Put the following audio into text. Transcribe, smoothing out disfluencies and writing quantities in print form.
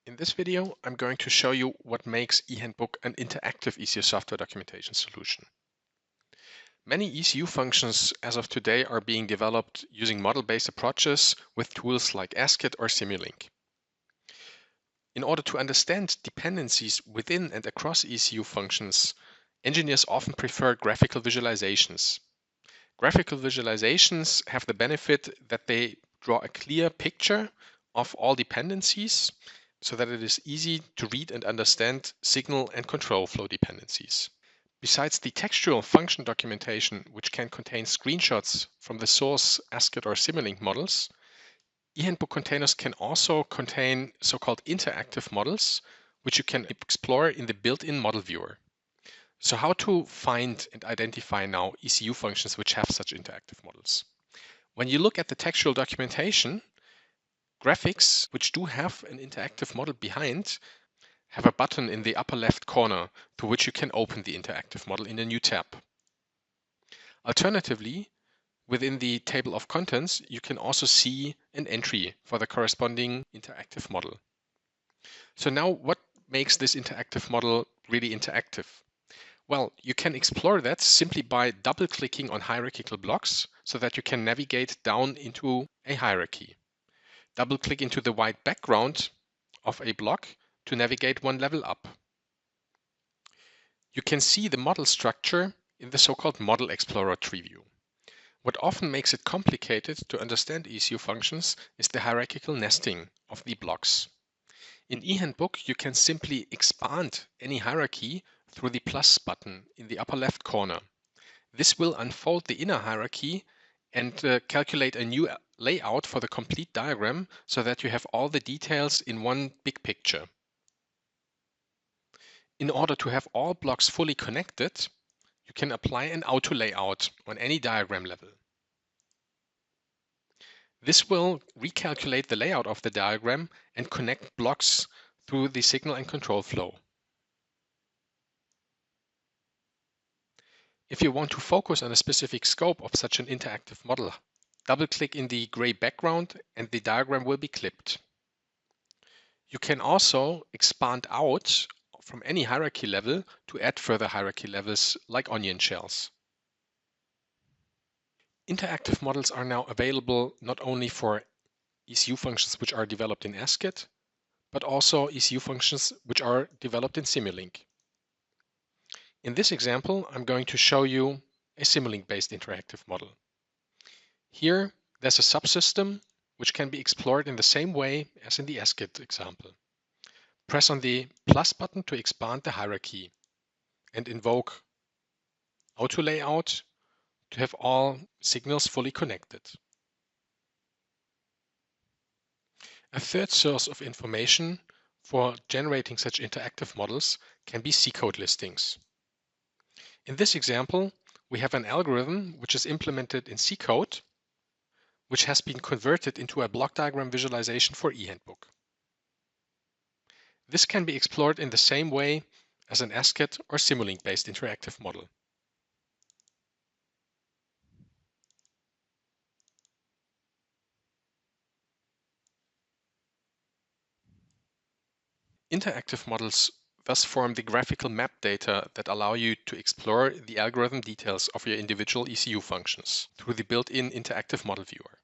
In this video, I'm going to show you what makes eHandbook an interactive ECU software documentation solution. Many ECU functions as of today are being developed using model-based approaches with tools like ASCII or Simulink. In order to understand dependencies within and across ECU functions, engineers often prefer graphical visualizations. Graphical visualizations have the benefit that they draw a clear picture of all dependencies so that it is easy to read and understand signal and control flow dependencies. Besides the textual function documentation, which can contain screenshots from the source ASCII or Simulink models, eHandbook containers can also contain so-called interactive models, which you can explore in the built-in model viewer. So how to find and identify now ECU functions which have such interactive models? When you look at the textual documentation, graphics which do have an interactive model behind have a button in the upper left corner through which you can open the interactive model in a new tab. Alternatively, within the table of contents, you can also see an entry for the corresponding interactive model. So now what makes this interactive model really interactive? Well, you can explore that simply by double-clicking on hierarchical blocks so that you can navigate down into a hierarchy. Double-click into the white background of a block to navigate one level up. You can see the model structure in the so-called Model Explorer tree view. What often makes it complicated to understand ECU functions is the hierarchical nesting of the blocks. In eHandbook, you can simply expand any hierarchy through the plus button in the upper left corner. This will unfold the inner hierarchy and calculate a new layout for the complete diagram so that you have all the details in one big picture. In order to have all blocks fully connected, you can apply an auto layout on any diagram level. This will recalculate the layout of the diagram and connect blocks through the signal and control flow. If you want to focus on a specific scope of such an interactive model, double-click in the gray background and the diagram will be clipped. You can also expand out from any hierarchy level to add further hierarchy levels like onion shells. Interactive models are now available not only for ECU functions which are developed in ASCII, but also ECU functions which are developed in Simulink. In this example, I'm going to show you a Simulink-based interactive model. Here, there's a subsystem which can be explored in the same way as in the ASCII example. Press on the plus button to expand the hierarchy and invoke Auto Layout to have all signals fully connected. A third source of information for generating such interactive models can be C-code listings. In this example, we have an algorithm which is implemented in C-code, which has been converted into a block diagram visualization for eHandbook. This can be explored in the same way as an ASCII or Simulink-based interactive model. Interactive models thus form the graphical map data that allow you to explore the algorithm details of your individual ECU functions through the built-in interactive model viewer.